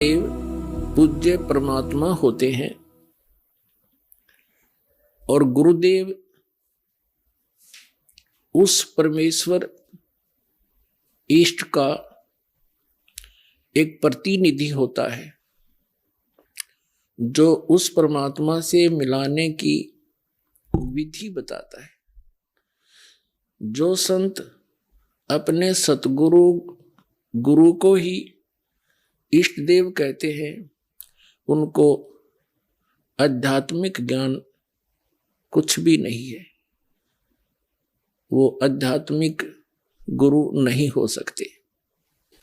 देव पूज्य परमात्मा होते हैं और गुरुदेव उस परमेश्वर इष्ट का एक प्रतिनिधि होता है जो उस परमात्मा से मिलाने की विधि बताता है। जो संत अपने सतगुरु गुरु को ही इष्ट देव कहते हैं उनको आध्यात्मिक ज्ञान कुछ भी नहीं है, वो आध्यात्मिक गुरु नहीं हो सकते।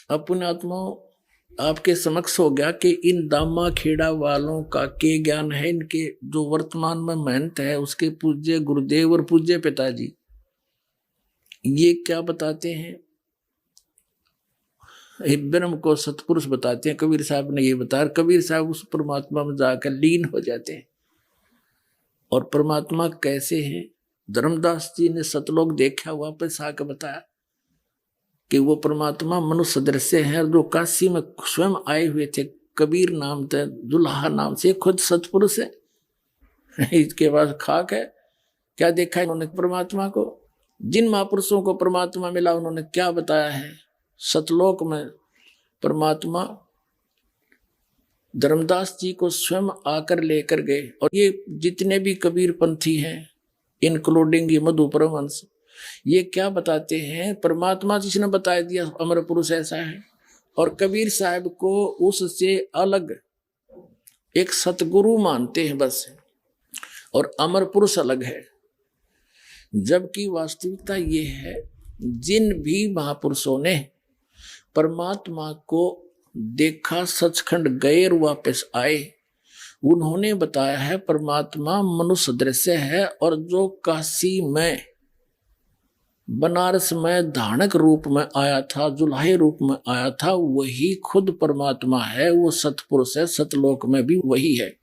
अपने आत्माओं आपके समक्ष हो गया कि इन दामा खेड़ा वालों का के ज्ञान है, इनके जो वर्तमान में महंत है उसके पूज्य गुरुदेव और पूज्य पिताजी ये क्या बताते हैं। ब्रह्म को सतपुरुष बताते हैं। कबीर साहब ने ये बताया, कबीर साहब उस परमात्मा में जाकर लीन हो जाते हैं। और परमात्मा कैसे है, धर्मदास जी ने सतलोक देखा, वापस आकर बताया कि वो परमात्मा मनुष्य दृश्य है जो काशी में स्वयं आए हुए थे। कबीर नाम थे, दुल्हा नाम से, खुद सतपुरुष है। इसके बाद खाक है। क्या देखा इन्होंने परमात्मा को? जिन महापुरुषों को परमात्मा मिला उन्होंने क्या बताया है। सतलोक में परमात्मा धर्मदास जी को स्वयं आकर लेकर गए। और ये जितने भी कबीर पंथी हैं इंक्लूडिंग ये मधु परमहंस, ये क्या बताते हैं, परमात्मा जिसने बता दिया अमर पुरुष ऐसा है। और कबीर साहब को उससे अलग एक सतगुरु मानते हैं बस, और अमर पुरुष अलग है। जबकि वास्तविकता ये है, जिन भी महापुरुषों ने परमात्मा को देखा, सचखंड गए और वापस आए, उन्होंने बताया है परमात्मा मनुष्य दृश्य है। और जो काशी में बनारस में धानक रूप में आया था, जुल्हे रूप में आया था, वही खुद परमात्मा है। वो सतपुरुष है, सतलोक में भी वही है।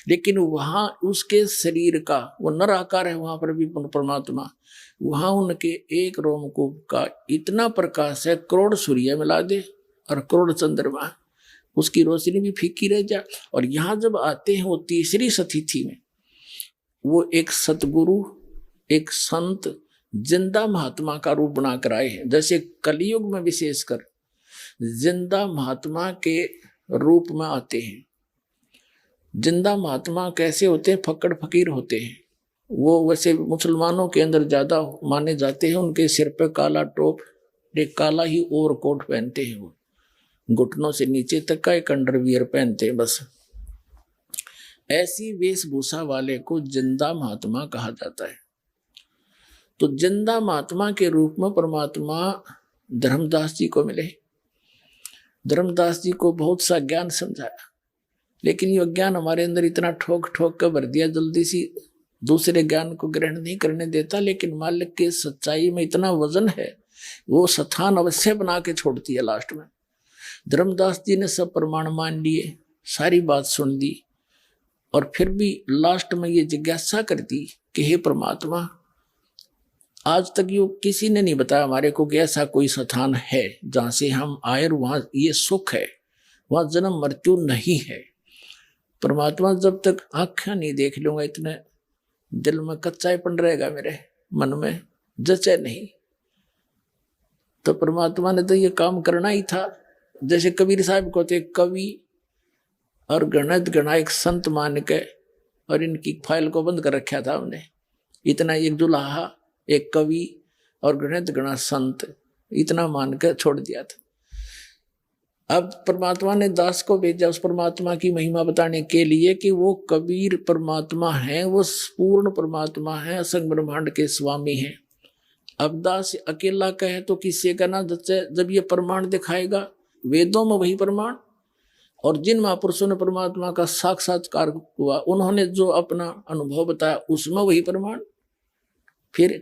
लेकिन वहां उसके शरीर का वो नर आकार है, वहां पर भी परमात्मा, वहां उनके एक रोमकूप का इतना प्रकाश है, करोड़ सूर्य मिला दे और करोड़ चंद्रमा, उसकी रोशनी भी फीकी रह जाए। और यहाँ जब आते हैं वो तीसरी सतिथि में, वो एक सतगुरु, एक संत, जिंदा महात्मा का रूप बनाकर आए हैं। जैसे कलयुग में विशेषकर जिंदा महात्मा के रूप में आते हैं। जिंदा महात्मा कैसे होते हैं? फक्कड़ फकीर होते हैं। वो वैसे मुसलमानों के अंदर ज्यादा माने जाते हैं। उनके सिर पे काला टोप, एक काला ही ओवरकोट पहनते हैं, वो घुटनों से नीचे तक का एक अंडरवियर पहनते हैं बस। ऐसी वेशभूषा वाले को जिंदा महात्मा कहा जाता है। तो जिंदा महात्मा के रूप में परमात्मा धर्मदास जी को मिले। धर्मदास जी को बहुत सा ज्ञान समझाया, लेकिन ये ज्ञान हमारे अंदर इतना ठोक ठोक कर भर दिया, जल्दी सी दूसरे ज्ञान को ग्रहण नहीं करने देता। लेकिन मालिक के सच्चाई में इतना वजन है, वो स्थान अवश्य बना के छोड़ती है लास्ट में। धर्मदास जी ने सब प्रमाण मान लिए, सारी बात सुन दी, और फिर भी लास्ट में ये जिज्ञासा कर दी कि हे परमात्मा, आज तक यो किसी ने नहीं बताया हमारे को कि ऐसा कोई स्थान है जहां से हम आए और वहां ये सुख है, वहां जन्म मृत्यु नहीं है। परमात्मा, जब तक आंखें नहीं देख लूंगा, इतने दिल में कच्चापन रहेगा, मेरे मन में जचे नहीं। तो परमात्मा ने तो ये काम करना ही था। जैसे कबीर साहब को थे कवि और गणित गणायक संत मान के, और इनकी फाइल को बंद कर रखा था हमने। इतना एक दुल्हा, एक कवि और गणित गणा संत, इतना मान कर छोड़ दिया था। अब परमात्मा ने दास को भेजा उस परमात्मा की महिमा बताने के लिए कि वो कबीर परमात्मा है, वो पूर्ण परमात्मा है, असंग ब्रह्मांड के स्वामी हैं। अब दास अकेला कहे तो किससे कहना, जब ये प्रमाण दिखाएगा, वेदों में वही प्रमाण, और जिन महापुरुषों ने परमात्मा का साक्षात्कार हुआ उन्होंने जो अपना अनुभव बताया उसमें वही प्रमाण। फिर